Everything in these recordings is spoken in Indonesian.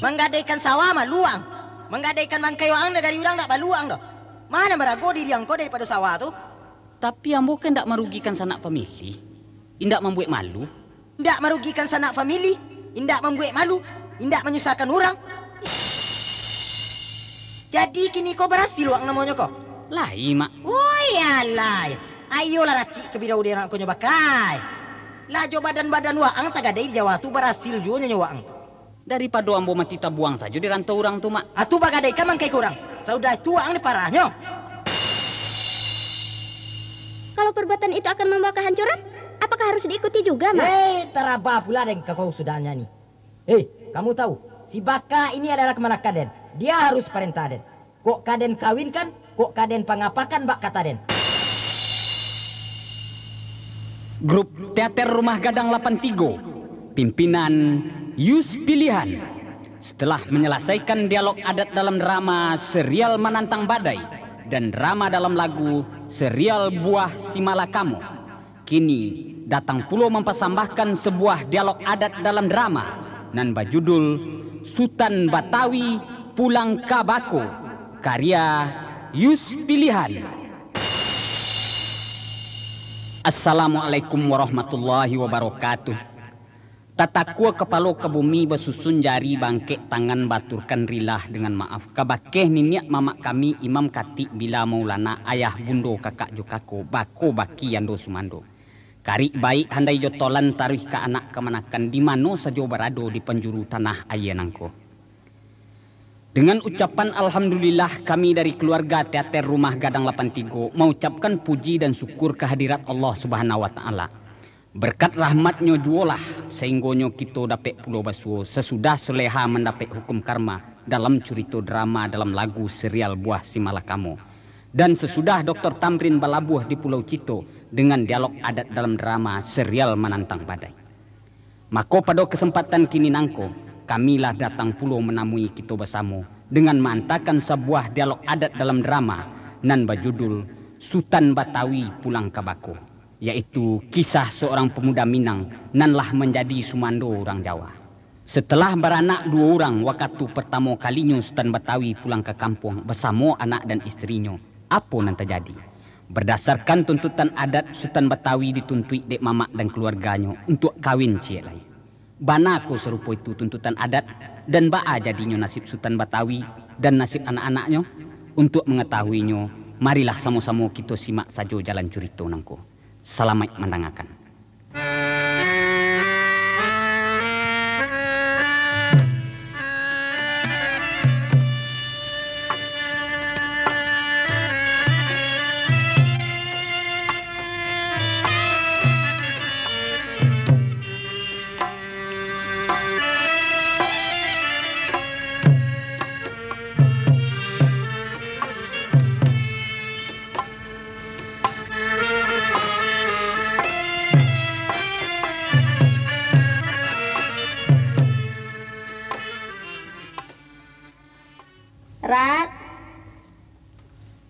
Menggadaikan sawah mah luang. Menggadaikan bangkai orang negari orang tak baluang dah. Mana merago diri yang kau daripada sawah tu? Tapi ambo kan tak merugikan sanak pemilih. Indak membuat malu. Indak merugikan sanak famili. Indak membuat malu. Indak menyusahkan orang. Jadi kini kau berhasil wang namanya kau? Lai mak. Oh iyalah. Ayolah rati ke bidau dia nak kau nyobakai. Lah jo badan-badan waang tak ada Jawa tu berhasil juga nyonya waang tu. Daripada ambo mati tabuang saja di rantau orang tu mak. Atu bagadaikan mangkai kurang. Sudah cuang ni parahnya. Kalau perbuatan itu akan membawa kehancuran, apakah harus diikuti juga, Mak? Teraba pula dengan kau sudahnya ni. Kamu tahu, si Baka ini adalah kemenak Kaden. Dia harus perintah Den. Kok Kaden kawinkan, kok Kaden pangapakan bak kata Den. Grup Teater Rumah Gadang 83, pimpinan Yus Pilihan, setelah menyelesaikan dialog adat dalam drama serial Menantang Badai dan drama dalam lagu serial Buah Simalakamo, kini datang pula mempersembahkan sebuah dialog adat dalam drama nan berjudul Sultan Batawi Pulang ka Bako, karya Yus Pilihan. Assalamualaikum warahmatullahi wabarakatuh. Tatakua kepala ke bumi bersusun jari bangkit tangan baturkan rilah dengan maaf. Kabakeh niniak mamak kami Imam Katik bila Maulana ayah bundo kakak jokako bako baki yando sumando. Karik baik handai jotolan taruh ke anak kemanakan di mano saja berado di penjuru tanah ayenangko. Dengan ucapan Alhamdulillah kami dari keluarga Teater Rumah Gadang 83 mengucapkan puji dan syukur kehadirat Allah Subhanahu wa Ta'ala. Berkat rahmatnya jualah sehinggonyo kita dapat pulau basuh sesudah soleha mendapat hukum karma dalam cerita drama dalam lagu serial Buah Simalakamo, dan sesudah Dr. Tamrin balabuh di Pulau Cito dengan dialog adat dalam drama serial Menantang Badai. Maka pada kesempatan kini nangko kamilah datang pulau menemui kita bersama dengan mengantarkan sebuah dialog adat dalam drama nan berjudul Sultan Batawi Pulang ka Bako, yaitu kisah seorang pemuda Minang nanlah menjadi sumando orang Jawa. Setelah beranak 2 orang waktu pertama kalinya Sultan Batawi pulang ke kampung bersama anak dan istrinya, apa yang terjadi? Berdasarkan tuntutan adat, Sultan Batawi dituntui dek mamak dan keluarganya untuk kawin cik lain. Bana ko serupa itu tuntutan adat dan baa jadinya nasib Sultan Batawi dan nasib anak-anaknya? Untuk mengetahuinya, marilah sama-sama kita simak saja jalan cerita nangko. Selamat mendengarkan.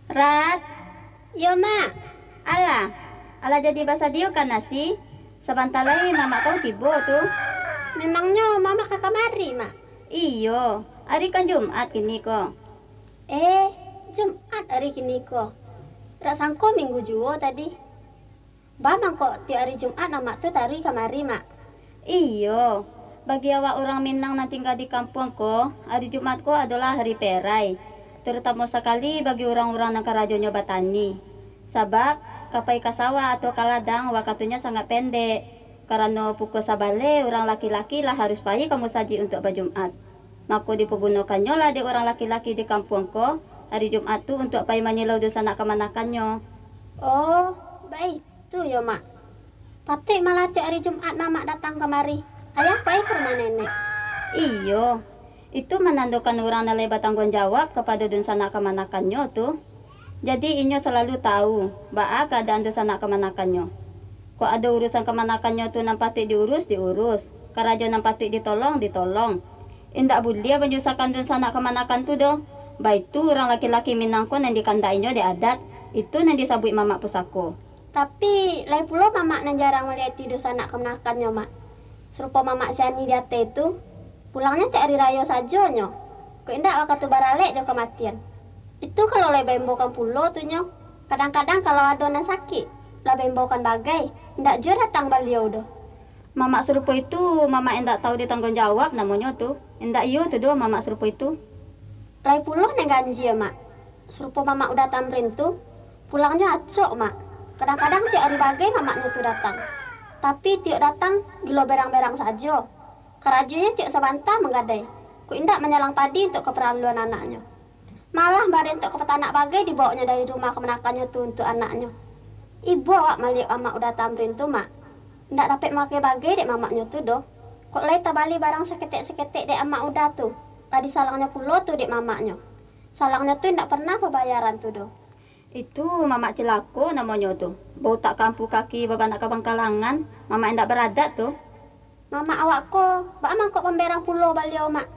Rat. Yo, Mak. Alah jadi bahasa dia kan nasi. Sebentar lagi Mama kau tiba tu. Memangnya Mama ke kamari, Mak? Iyo, hari kan Jumat kini ko. Jumat hari kini ko. Rak sangko minggu juga tadi. Bamang kok tiap hari Jumat nama tu taruh kamari, Mak. Iyo, bagi awak orang Minang yang tinggal di kampung ko, hari Jumat ko adalah hari perai. Terutama sekali bagi orang-orang yang kerajonya Batani. Sebab kapai kasawa atau kaladang waktunya sangat pendek. Karena pukul sabale orang laki-laki lah harus pergi kamu saji untuk berjumat. Maka dipergunakannya lah di orang laki-laki di kampung ko hari Jumat tu untuk pergi menyelau dosa nak kemanakannya. Oh, baik tu ya, Mak. Patut malah tiap hari Jumat Mama datang kemari. Ayah pergi ke rumah nenek. Iyo, itu menandakan orang nalai bertanggung jawab kepada dosa nak kemanakannya tu. Jadi inyo selalu tahu bahwa keadaan dosa nak kemanakannya. Kok ada urusan kemanakannya tu nampak diurus. Keraja nampak ditolong. Indak boleh menyusahkan dosa nak kemanakan tu doh. Baik tu orang laki-laki Minang ko yang dikandainya di adat. Itu yang disabui Mama pusako. Tapi lai pula Mama nan jarang melihat dosa nak kemanakannya, Mak. Serupa Mama Siani di atas itu. Pulangnya cak hari raya saja nyo. Kok indak waktu baralek jo kematian. Itu kalau le bembokan pulo tuh nyo. Kadang-kadang kalau adonan sakit, lah bembokan bagai, indak jo datang beliau doh. Mamak serupa itu, mamak endak tahu dia tanggung jawab namanya tuh. Endak iyo tuh doh mamak serupa itu. Lai pulo neng ganji ya mak. Serupa mamak udah tamrin tuh, pulangnya acok mak. Kadang-kadang tiap hari bagai mamaknya tuh datang. Tapi tiap datang gilo berang-berang saja. Kerajunya tiap sebantah menggadai. Ku indak menyalang padi untuk keperluan anaknya. Malah badan untuk kepetanak bagai dibawanya dari rumah kemenakannya tuh untuk anaknya. Ibu awak maliuk amak udah tamrin tuh mak. Ndak dapat makai bagai dek mamaknya tuh doh. Kok lai tabali barang seketek-seketek dek amak udah tuh. Tadi salangnya pulo tuh dek mamaknya. Salangnya tuh ndak pernah pembayaran tuh doh. Itu mamak cilako namanya tuh. Bau tak kampu kaki babanak ke Bangkalangan. Mamak endak beradat tuh. Mamak awak ko, bak mangkok pemberang pulo baliau mak.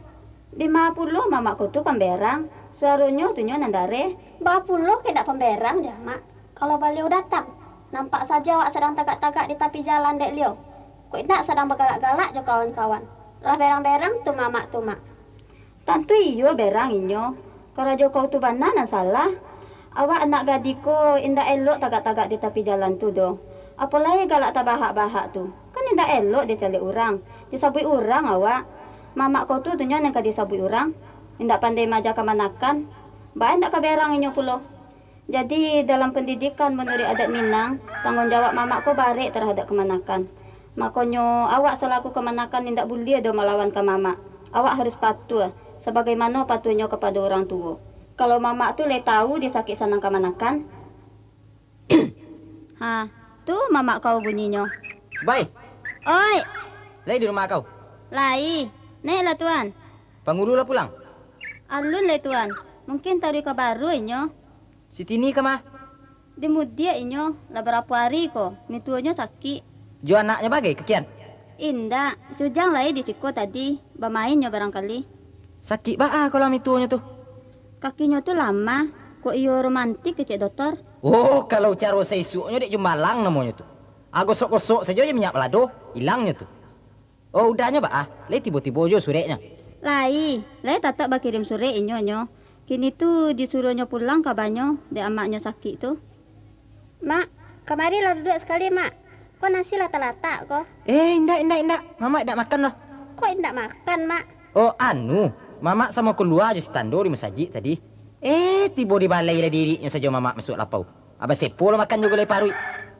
50 mamakku tuh pemberang. Suaranya tuh nyo nandare. Bak pulo ke ndak pemberang dia mak. Kalau baliau datang, nampak saja awak sedang tagak-tagak di tepi jalan dek liau. Kok indak sedang bergalak-galak jo kawan-kawan. Lah berang-berang tuh mamak tuh mak. Tentu iyo berang inyo. Kalau kau tuh banan salah. Awak anak gadiko indak elok tagak-tagak di tepi jalan tuh doh. Apalagi galak tabahak-bahak tuh. Kan indak elok dia calik orang. Disabui orang awak. Mamak kau tuh nyo neng disabui orang. Indak pandai maja kemanakan. Ba indak kaberang inyo pulo. Jadi dalam pendidikan menurut adat Minang, tanggung jawab mamak ko barik terhadap kemanakan. Makonyo awak selaku kemanakan tidak boleh do melawan ke mamak. Awak harus patuh sebagaimana patuhnya kepada orang tua. Kalau mamak tuh le tahu dia sakit sanang kemanakan. Ha, tuh mamak kau bunyinya. Baik, Oi, lai di rumah kau. lai. Naiklah tuan. Pangulu lah pulang. Alun le tuan. Mungkin tarik ke baru inyo. Si Tini ke mah? Di mudia inyo, lah berapa hari ko. Mituanya sakit. Jo anaknya bagai kekian. Indah, sujang lah di siko tadi. Bermainnya barangkali. Sakit ba kalau mituanya tuh. Kakinya tuh lama. Kok iyo romantik ke cik dokter? Oh, kalau caro seisuknya dek Jumalang namanya tuh. Gosok-gosok saja dia minyak pelado, hilangnya tuh. Oh, udahnya ba lai tiba-tiba jo sureknya. Lai tatok bakirim sore inyo nyo. Kini tuh disuruhnya pulang kabarnya dek amaknya sakit tuh. Mak, kemari lah duduk sekali mak. Kok nasi lata-lata kok? Indak. Mama indak makan lah. Kok indak makan mak? Oh, Mama sama keluar aja si Tando di masjid tadi. Tiba di balai lah dirinya saja mama masuk lapau. Abah sepo lah makan juga le parui.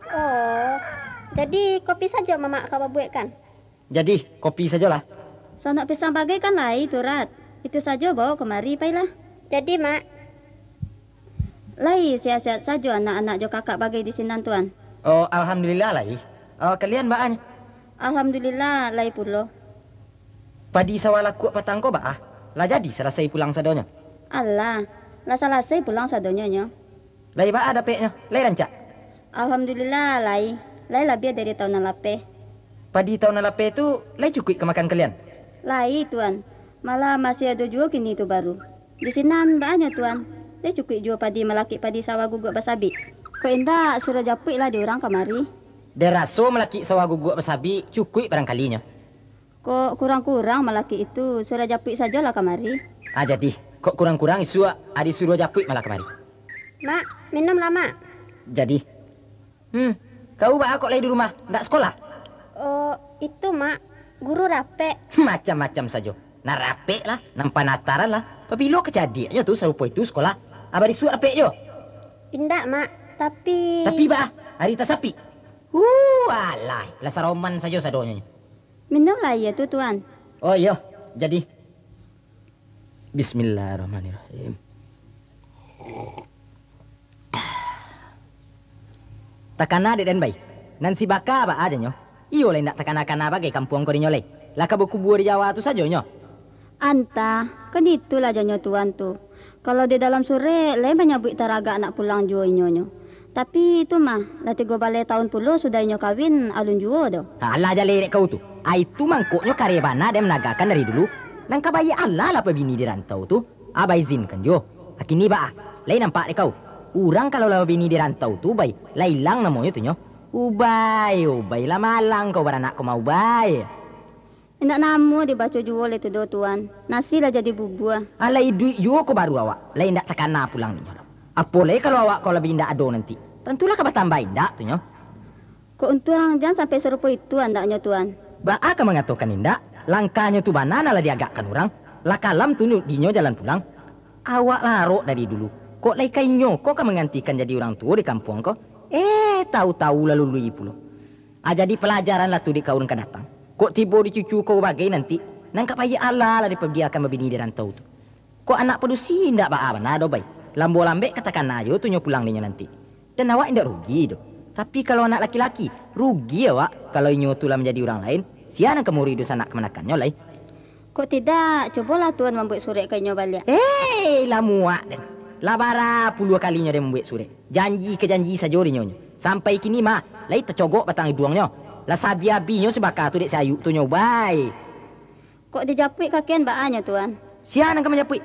Oh, jadi kopi saja mama kau buatkan. Jadi, kopi sajalah. Sonak pisang bagai kan lai turat. Itu saja bawa kemari pailah. Jadi mak, Lai sehat-sehat saja anak-anak jo kakak bagai di sinan tuan. Oh, alhamdulillah lah. Oh, kalian baanya. Alhamdulillah lai pulo. Padi sawala kuat patang ko ba lah jadi selesai pulang sadonya. Allah, lah selesai pulang sadonya nyo. Lai ba ada peknya. Lai rancak. Alhamdulillah lai lebih dari tahun lape. Padi tahun lape itu lai cukup ke makan kalian. Lai tuan, malah masih ada juga kini itu baru. Di sinan banyak tuan. Dia cukup juga padi melaki padi sawah guguk basabi. Kok indah suruh japuk lah di orang kamari. Dia raso melaki sawah guguk basabi cukup barangkalinya. Kok kurang-kurang melaki itu suruh japuk saja lah kamari. Jadi kok kurang-kurang isu adi suruh japuk malah kemari. mak minum lama. Jadi, kau ba kok lagi di rumah, ndak sekolah? Oh, itu mak, guru rape. Macam-macam saja. Nah rape lah, nampak nataran lah. Pabilo kejadiannya tuh serupa itu sekolah. Abah disuruh rape jo. Indak mak, tapi Ba, hari tas sapi. Alah, lah saroman saja sadonya. Minum lah ya tuh tuan. Oh iya, jadi. Bismillahirrahmanirrahim. Takana de den bay. Nan si baka ba aja nyo. Iyo le ndak takana-kana bagai kampung ko dinyo le. Lah kabukubur di Jawa tu saja nyo. Anta, kan itulah janyo tuan tuh. Kalau di dalam sore, le menyabut taraga anak pulang juo inyo. Tapi itu mah, lah 3 balai tahun puluh sudah inyo kawin alun juo do. Allah jale kau tu. Itu mangkuknya karebana dia menagakan dari dulu. Nang kabayi Allah lah pebini di rantau tu. Abah izinkan jo. Kini ba, lain nampak de kau. Orang kalau lah bini di rantau tu bay, lah hilang namanya tu nyo. Ubay lah malang kau beranak kau mau ubay. Indak namu dibaca jual itu do tuan. Nasi lah jadi bubuah. Alai duit juga ko baru awak. Lai ndak takana pulang ni nyo. Apolai kalau awak kalau lebih ndak ado nanti. Tentulah kau tambah indak tu nyo. Kok untung jangan sampai serupa itu andaknya tuan. Ba akan mengatakan indak. Langkahnya tu banana lah diagakkan orang. Lah kalam tu dinyo jalan pulang. Awak larok dari dulu. Kok lai kainyo kok kan menggantikan jadi orang tua di kampung kau. Tahu-tahu lalu lui pulo. Jadi pelajaran lah tu di kau kan datang. Kok tiba di cucu kau bagai nanti. Nangkap ayah Allah lah diperbiarkan membini di rantau tu. Kok anak pedusi indak ba benar do baik. Lambo lambek katakan ayo tu nyo pulang ninya nanti. Dan awak indak rugi do. Tapi kalau anak laki-laki rugi awak kalau inyo tu lah menjadi orang lain. Siapa kemuri dus anak kemenakannya lai. Kok tidak? Cobalah tuan membuat surat kainyo balik. Lah muak dan. Lah bara puluh kalinya dia membuat surat. Janji ke janji saja dinyo. Sampai kini mah lai tercogok batang hidungnya. Lah sabi-abinyo sebakar tu dek sayuk tu nyobai. Kok dijapui kakian baanya tuan? Siapa yang menjapui?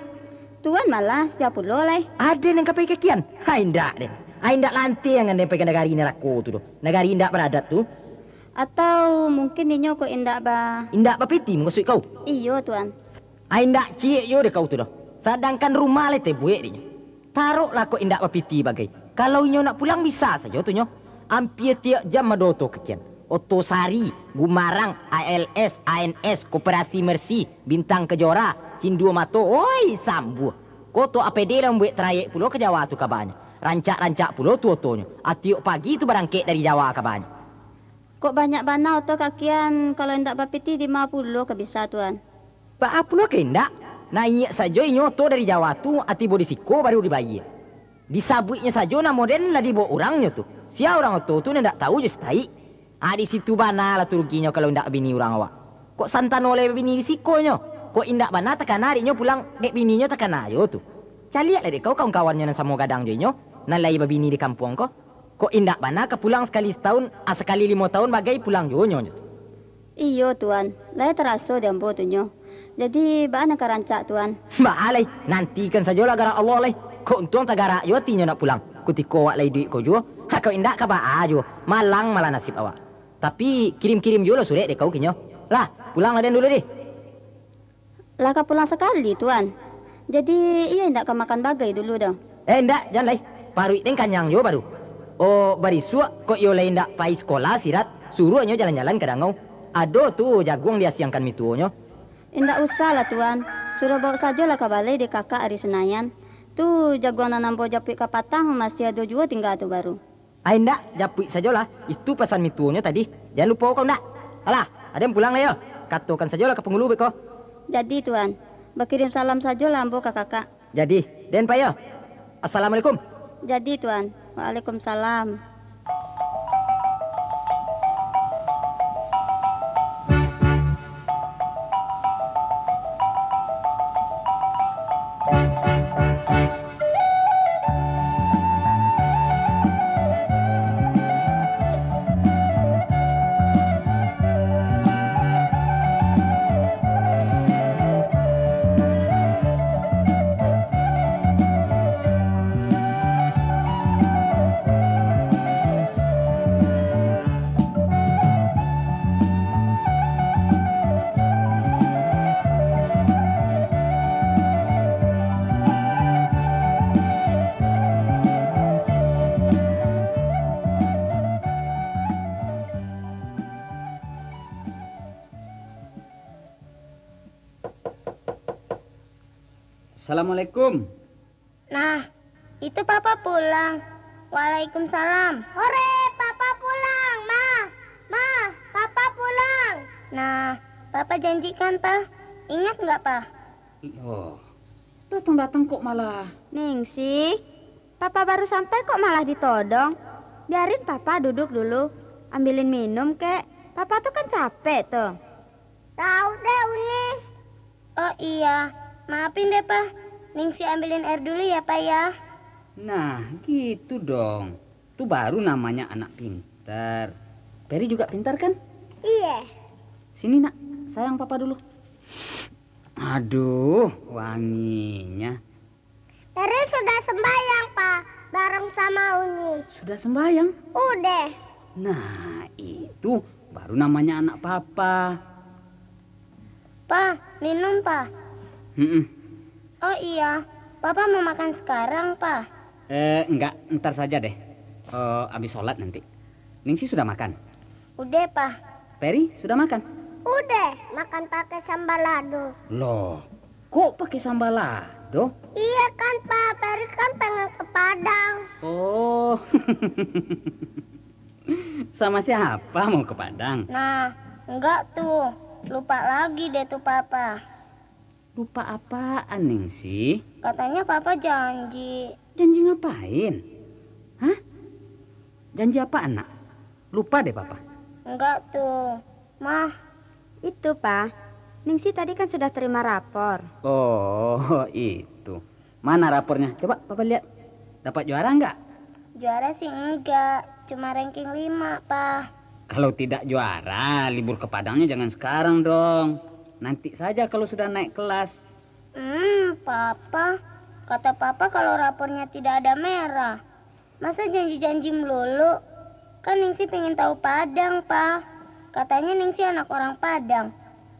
Tuan malah siap pula lai. Ada yang kapai kakian? Hai indak den. Hai indak lantai yang anda pegang negari neraka tu do. Negari indak beradat tu. Atau mungkin ninyo kok indak ba? Indak bapiti maksud kau? Iyo tuan. Hai indak cik yo de kau tu do. Sedangkan rumah le te buek dinyo. Taruhlah kok indak bapiti bagai. Kalau inyo nak pulang bisa saja tu nyo. Hampir tiap jam madoto kakian. Otosari, Gumarang, ALS, ANS, Koperasi Mersi, Bintang Kejora, Cindu Mato, oi sambu. Koto APD lah membuat trayek pulau ke Jawa tu kabanya. Rancak-rancak pulau tu otonya. Atiuk pagi tu berangkit dari Jawa kabanya. Kok banyak banau tu kakian kalau indak bapiti 50 ke bisa tuan. Pak pulau ke indak? Naik saja inyo tu dari Jawa tu ati bodi siko baru dibayar. Disabuitnya saja na modern lah dibawa orangnya tu. Sia orang tu ndak tahu je setai. Di situ bana lah turuginya kalau indak bini orang awak. Kok santan oleh bini di sikonyo. Kok indak bana tekan adiknya pulang dek bininya tekan ayo tu. Caliat lah dek kau kawan-kawannya nan sama gadang je nyo. Nan lai babini di kampung kau. Kok indak bana ke pulang sekali setahun, sekali 5 tahun bagai pulang jonyo tu. Iyo tuan, lai teraso dembo tu nyo. Jadi bana kerancak tuan. Mbak alai, nantikan saja lah gara Allah lai. Kok untung tak gara yo tinyo nak pulang. Kutiko awak lai duit kau jo. Kau indak ka ba ajo. Malang malah nasib awak. Tapi kirim-kirim jo lah surat dek kau kinyo. Lah, pulang laden dulu deh. Lah ka pulang sekali tuan. Jadi iya indak ka makan bagai dulu dah. Indak, jangan lai. Parui den kanyang jo baru. Oh, barisua kok yo lai indak pai sekolah sirat. Suruhnya jalan-jalan ke dangau. Ado tu jagung dia siangkan mituonyo. Indak usah lah tuan. Suruh bawa saja lah ke balai di kakak hari Senayan. Tu jagung nanam boja pik kapatang masih ada juga tinggal tu baru. Indak, japui sajalah. Itu pesan mituonyo tadi. Jangan lupa kau ndak. Alah, ada yang pulang lah yo. Katakan sajalah ke penghulu beko. Jadi tuan, berkirim salam saja lah ambo ke kakak. Jadi, den pak yo. Assalamualaikum. Jadi tuan, waalaikumsalam. Assalamualaikum. Nah, itu papa pulang. Waalaikumsalam. Hore, papa pulang, Ma. Ma, papa pulang. Nah, papa janjikan, Pa. Ingat nggak, Pa? Oh, datang-datang kok malah. Ningsi, papa baru sampai kok malah ditodong. Biarin papa duduk dulu. Ambilin minum, kek. Papa tuh kan capek tuh. Tahu deh, Uni. Oh iya, maafin deh, Pa. Ningsi ambilin air dulu ya, Pa ya. Nah, gitu dong. Itu baru namanya anak pintar. Peri juga pintar kan? Iya. Sini nak, sayang papa dulu. Aduh, wanginya. Peri sudah sembahyang, Pa. Bareng sama Uni. Sudah sembahyang? Udah. Nah, itu baru namanya anak papa. Pa, minum, Pa. Mm-mm. Oh iya, Papa mau makan sekarang, Pa. Enggak, ntar saja deh. Habis sholat nanti. Ningsi sudah makan? Udah, Pa. Peri sudah makan? Udah, makan pakai sambal lado. Loh, kok pakai sambal lado? Iya kan, Pa. Peri kan pengen ke Padang. Oh, sama siapa mau ke Padang? Nah, enggak tuh. Lupa lagi deh tuh Papa. Lupa apaan Ningsi? Katanya Papa janji. Janji ngapain? Hah? Janji apaan nak? Lupa deh papa. Enggak tuh. Mah, Itu, Pak. Ningsi tadi kan sudah terima rapor. Oh, itu. Mana rapornya? Coba papa lihat. Dapat juara enggak? juara sih enggak. Cuma ranking 5, Pa. Kalau tidak juara, libur ke Padangnya jangan sekarang dong. Nanti saja kalau sudah naik kelas. Papa. Kata Papa kalau rapornya tidak ada merah. Masa janji-janji melulu? Kan Ningsi pengen tahu Padang, Pa. Katanya Ningsi anak orang Padang.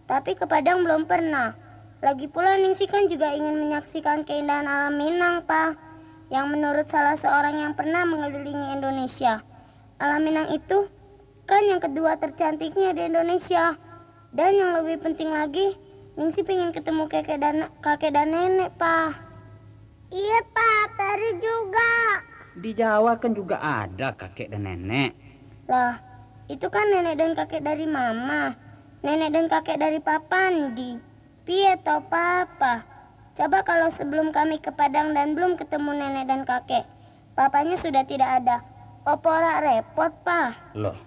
Tapi ke Padang belum pernah. Lagi pula Ningsi kan juga ingin menyaksikan keindahan alam Minang, Pa. Yang menurut salah seorang yang pernah mengelilingi Indonesia. Alam Minang itu kan yang kedua tercantiknya di Indonesia. Dan yang lebih penting lagi, Ningsi pengen ketemu kakek dan nenek, Pa. Iya, Pa. Peri juga. Di Jawa kan juga ada kakek dan nenek. Lah, itu kan nenek dan kakek dari Mama. Nenek dan kakek dari Papandi. Piye toh, Papa? Coba kalau sebelum kami ke Padang dan belum ketemu nenek dan kakek. Papanya sudah tidak ada. Opo ora repot, Pa? Loh,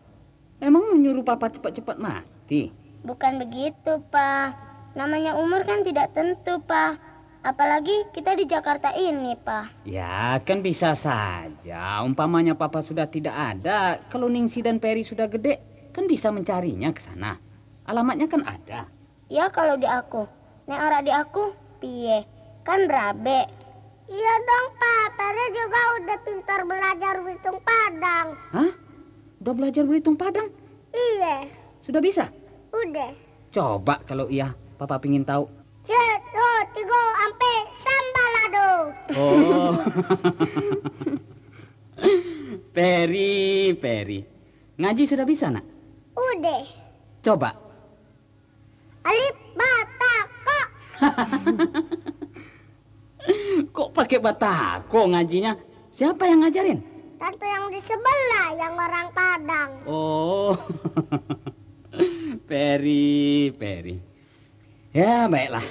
emang menyuruh papa cepat-cepat mati? Bukan begitu, Pa. Namanya umur kan tidak tentu, Pa. Apalagi kita di Jakarta ini, Pa. Ya kan bisa saja. Umpamanya papa sudah tidak ada. Kalau Ningsi dan Peri sudah gede, kan bisa mencarinya ke sana. Alamatnya kan ada. Ya kalau di aku. Nek ora di aku, piye? Kan rabe. Iya dong, Pa. Peri juga udah pintar belajar berhitung Padang. Hah? Udah belajar berhitung Padang? Iya, Sudah bisa? udah. Coba kalau iya, papa pingin tahu. 1, 2, 3, ampe sambalado. Oh. Peri. Ngaji sudah bisa, Nak? Udah. Coba. Alif batako. Kok pakai batako ngajinya? Siapa yang ngajarin? Tante yang di sebelah yang orang Padang. Oh. Peri. Ya, baiklah.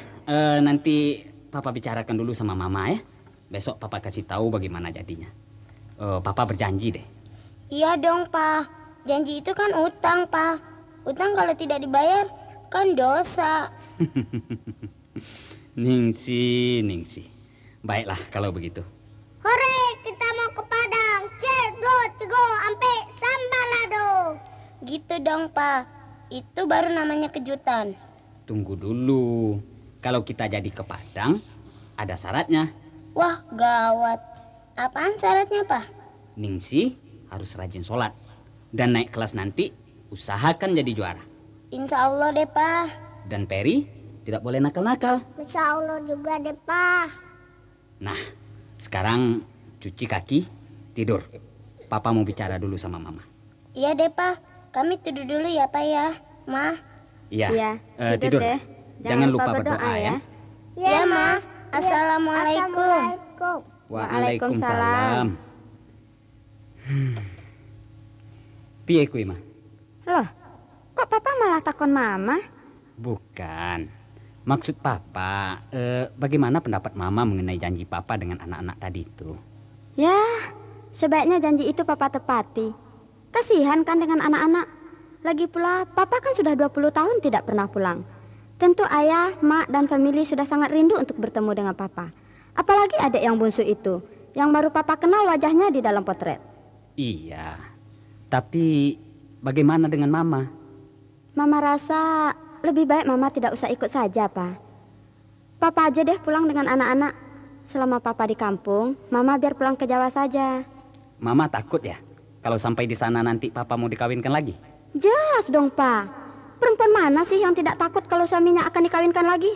Nanti papa bicarakan dulu sama mama ya. Besok papa kasih tahu bagaimana jadinya. Papa berjanji deh. Iya dong, Pa. Janji itu kan utang, Pa. Utang kalau tidak dibayar kan dosa. Ningsi. Baiklah kalau begitu. Hore, kita mau ke Padang. 1, 2, 3, ampe sambalado. Gitu dong, Pa. Itu baru namanya kejutan. Tunggu dulu. Kalau kita jadi ke Padang, ada syaratnya. Wah, gawat. Apaan syaratnya, Pa? Ningsi harus rajin sholat. Dan naik kelas nanti, usahakan jadi juara. Insya Allah deh, Pa. Dan Peri tidak boleh nakal-nakal. Insya Allah juga deh, Pa. Nah, sekarang cuci kaki, tidur. Papa mau bicara dulu sama mama. Iya deh, Pa. Kami tidur dulu ya, Pa ya. Ma. Iya, Iya, tidur. deh. Jangan lupa berdoa ya. Ya, Ma. Assalamualaikum. Waalaikumsalam. Piye kuwi, Ma? Loh, kok Papa malah takon Mama? Bukan. Maksud Papa, bagaimana pendapat Mama mengenai janji Papa dengan anak-anak tadi itu? Ya, sebaiknya janji itu Papa tepati. Kasihan kan dengan anak-anak. Lagi pula, Papa kan sudah 20 tahun tidak pernah pulang. Tentu ayah, mak, dan famili sudah sangat rindu untuk bertemu dengan Papa. Apalagi adik yang bungsu itu, yang baru Papa kenal wajahnya di dalam potret. Iya, tapi bagaimana dengan Mama? Mama rasa lebih baik Mama tidak usah ikut saja, Pak. Papa aja deh pulang dengan anak-anak. Selama Papa di kampung, Mama biar pulang ke Jawa saja. Mama takut ya kalau sampai di sana nanti Papa mau dikawinkan lagi? Jelas dong, Pak. Perempuan mana sih yang tidak takut kalau suaminya akan dikawinkan lagi?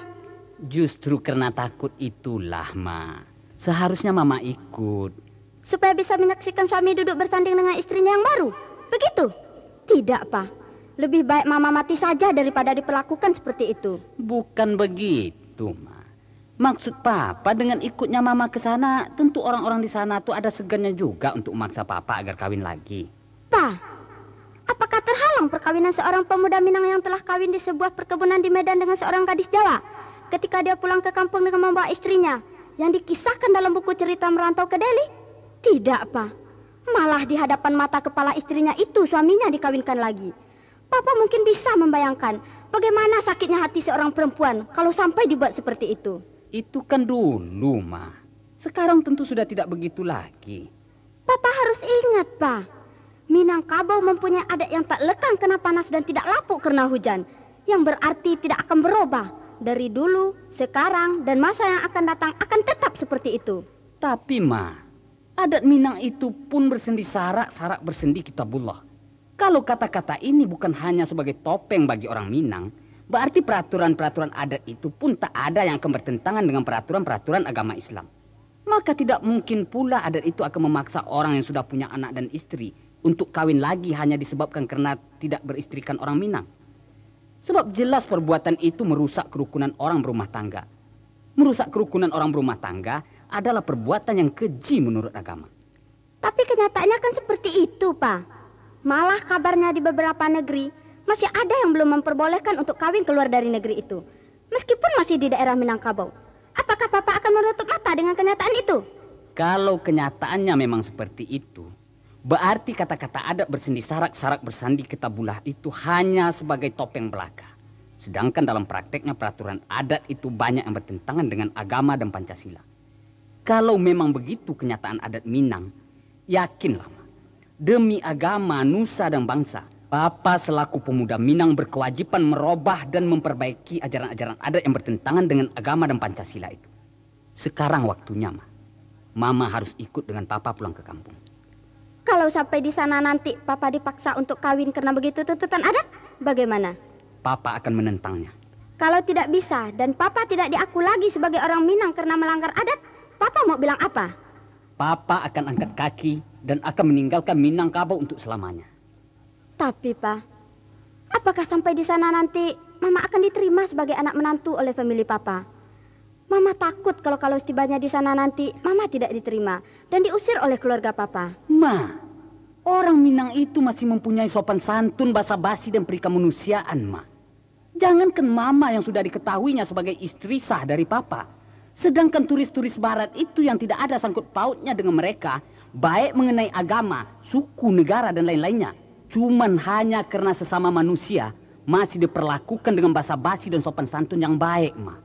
Justru karena takut itulah, Ma. Seharusnya Mama ikut. Supaya bisa menyaksikan suami duduk bersanding dengan istrinya yang baru. Begitu? Tidak, Pak. Lebih baik Mama mati saja daripada diperlakukan seperti itu. Bukan begitu, Ma. Maksud Papa dengan ikutnya Mama ke sana, tentu orang-orang di sana tuh ada segannya juga untuk memaksa Papa agar kawin lagi. Pak, apakah terhalang perkawinan seorang pemuda Minang yang telah kawin di sebuah perkebunan di Medan dengan seorang gadis Jawa ketika dia pulang ke kampung dengan membawa istrinya yang dikisahkan dalam buku cerita merantau ke Delhi? Tidak, Pak. Malah di hadapan mata kepala istrinya itu suaminya dikawinkan lagi. Papa mungkin bisa membayangkan bagaimana sakitnya hati seorang perempuan kalau sampai dibuat seperti itu. Itu kan dulu, Ma. Sekarang tentu sudah tidak begitu lagi. Papa harus ingat, Pak. Minangkabau mempunyai adat yang tak lekang kena panas dan tidak lapuk karena hujan. Yang berarti tidak akan berubah. Dari dulu, sekarang, dan masa yang akan datang akan tetap seperti itu. Tapi, Ma, adat Minang itu pun bersendi sarak bersendi kitabullah. Kalau kata-kata ini bukan hanya sebagai topeng bagi orang Minang, berarti peraturan-peraturan adat itu pun tak ada yang akan bertentangan dengan peraturan-peraturan agama Islam. Maka tidak mungkin pula adat itu akan memaksa orang yang sudah punya anak dan istri untuk kawin lagi hanya disebabkan karena tidak beristrikan orang Minang. Sebab jelas perbuatan itu merusak kerukunan orang berumah tangga. Merusak kerukunan orang berumah tangga adalah perbuatan yang keji menurut agama. Tapi kenyataannya kan seperti itu, Pak. Malah kabarnya di beberapa negeri masih ada yang belum memperbolehkan untuk kawin keluar dari negeri itu. Meskipun masih di daerah Minangkabau. Apakah Papa akan menutup mata dengan kenyataan itu? Kalau kenyataannya memang seperti itu, berarti kata-kata adat bersendi sarak bersandi kitabullah itu hanya sebagai topeng belaka. Sedangkan dalam prakteknya peraturan adat itu banyak yang bertentangan dengan agama dan Pancasila. Kalau memang begitu kenyataan adat Minang, yakinlah, demi agama, nusa dan bangsa, Papa selaku pemuda Minang berkewajiban merubah dan memperbaiki ajaran-ajaran adat yang bertentangan dengan agama dan Pancasila itu. Sekarang waktunya, Mama harus ikut dengan Papa pulang ke kampung. Kalau sampai di sana nanti Papa dipaksa untuk kawin karena begitu tuntutan adat, bagaimana? Papa akan menentangnya. Kalau tidak bisa dan Papa tidak diaku lagi sebagai orang Minang karena melanggar adat, Papa mau bilang apa? Papa akan angkat kaki dan akan meninggalkan Minangkabau untuk selamanya. Tapi, Pak, apakah sampai di sana nanti Mama akan diterima sebagai anak menantu oleh famili Papa? Mama takut kalau setibanya di sana nanti Mama tidak diterima dan diusir oleh keluarga Papa. Ma, orang Minang itu masih mempunyai sopan santun, basa-basi dan perikamanusiaan, Ma. Jangankan Mama yang sudah diketahuinya sebagai istri sah dari Papa. Sedangkan turis-turis barat itu yang tidak ada sangkut pautnya dengan mereka, baik mengenai agama, suku, negara dan lain-lainnya. Cuman hanya karena sesama manusia masih diperlakukan dengan basa-basi dan sopan santun yang baik, Ma.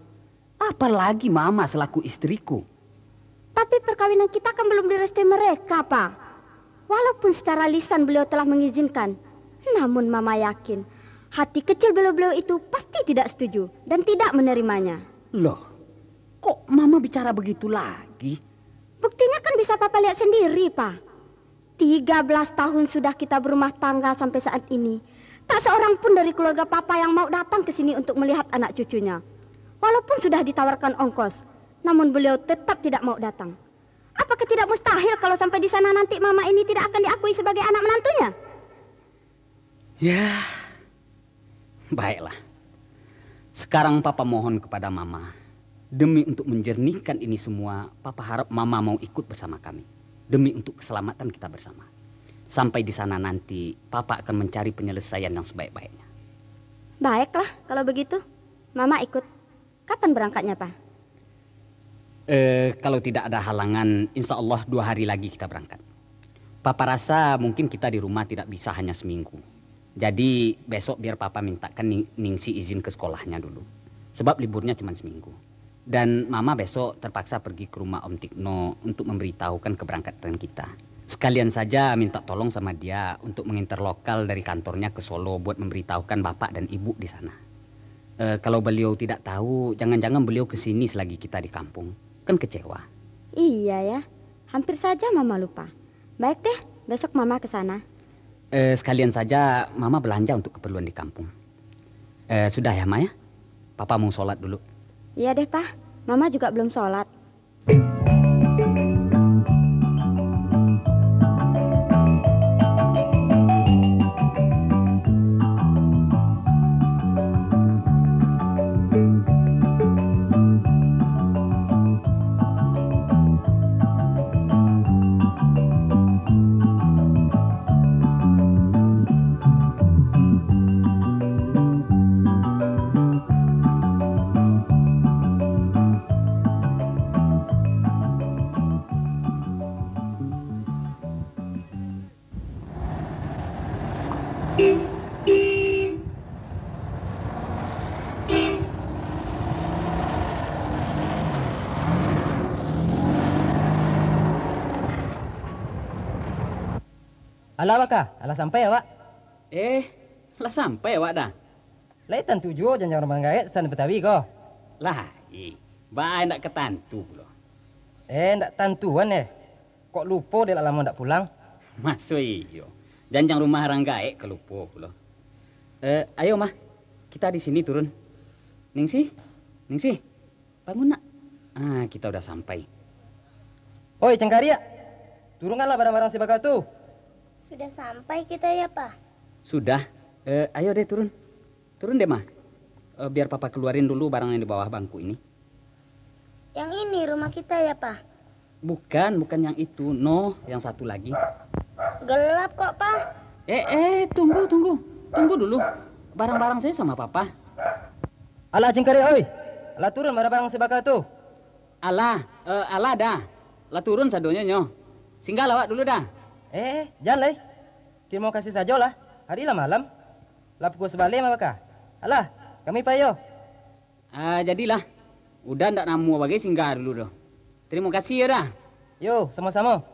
Apalagi Mama selaku istriku. Tapi perkawinan kita kan belum direstui mereka, Pak. Walaupun secara lisan beliau telah mengizinkan, namun Mama yakin hati kecil beliau itu pasti tidak setuju dan tidak menerimanya. Loh, kok Mama bicara begitu lagi? Buktinya kan bisa Papa lihat sendiri, Pak. 13 tahun sudah kita berumah tangga sampai saat ini. Tak seorang pun dari keluarga Papa yang mau datang ke sini untuk melihat anak cucunya. Walaupun sudah ditawarkan ongkos, namun beliau tetap tidak mau datang. Apakah tidak mustahil kalau sampai di sana nanti Mama ini tidak akan diakui sebagai anak menantunya? Ya, baiklah. Sekarang Papa mohon kepada Mama, demi untuk menjernihkan ini semua, Papa harap Mama mau ikut bersama kami. Demi untuk keselamatan kita bersama. Sampai di sana nanti, Papa akan mencari penyelesaian yang sebaik-baiknya. Baiklah, kalau begitu, Mama ikut. Kapan berangkatnya, Pak? Kalau tidak ada halangan, insya Allah 2 hari lagi kita berangkat. Papa rasa mungkin kita di rumah tidak bisa hanya seminggu. Jadi besok biar Papa mintakan Ningsi izin ke sekolahnya dulu. Sebab liburnya cuma seminggu. Dan Mama besok terpaksa pergi ke rumah Om Tikno untuk memberitahukan keberangkatan kita. Sekalian saja minta tolong sama dia untuk menginterlokal dari kantornya ke Solo buat memberitahukan Bapak dan Ibu di sana. Kalau beliau tidak tahu, jangan-jangan beliau kesini selagi kita di kampung. Kan kecewa. Iya ya, hampir saja Mama lupa. Baik deh, besok Mama ke sana. Sekalian saja Mama belanja untuk keperluan di kampung. Sudah ya, Ma ya? Papa mau sholat dulu. Iya deh, Pak. Mama juga belum sholat. Alah Waka, alah sampai ya Wak. Lah sampai ya, Wak dah. Lai tentu jo jangan orang gaet san Betawi ko. Lah, ba ndak ketantu loh. Ndak tantuan Kok lupa dia lama ndak pulang? Masuk iyo. Janjang rumah orang gaek kelupo loh. Ayo mah, kita di sini turun. Ningsi, bangun nak. Kita udah sampai. Oi Cengkaria, turunkanlah barang-barang si bakal tuh. Sudah sampai kita ya, Pak? Sudah. Ayo deh turun. Turun deh mah. Biar papa keluarin dulu barang yang di bawah bangku ini. Yang ini rumah kita ya, Pak? Bukan yang itu. No, yang satu lagi. Gelap kok, Pak. Tunggu. Tunggu dulu. Barang-barang saya sama papa. Alah Cengkaria oi. Alah turun barang-barang si bakal tuh. Alah dah. Lah turun sadonya nyo. Singgah lawak dulu dah. Jangan lai. Terima kasih saja lah. Hari lah malam. Lah pukul sebalik mah Waka. Alah, kami payo. Jadilah. Udah ndak namu bagi singgah dulu doh. Terima kasih ya dah. Yo, sama-sama.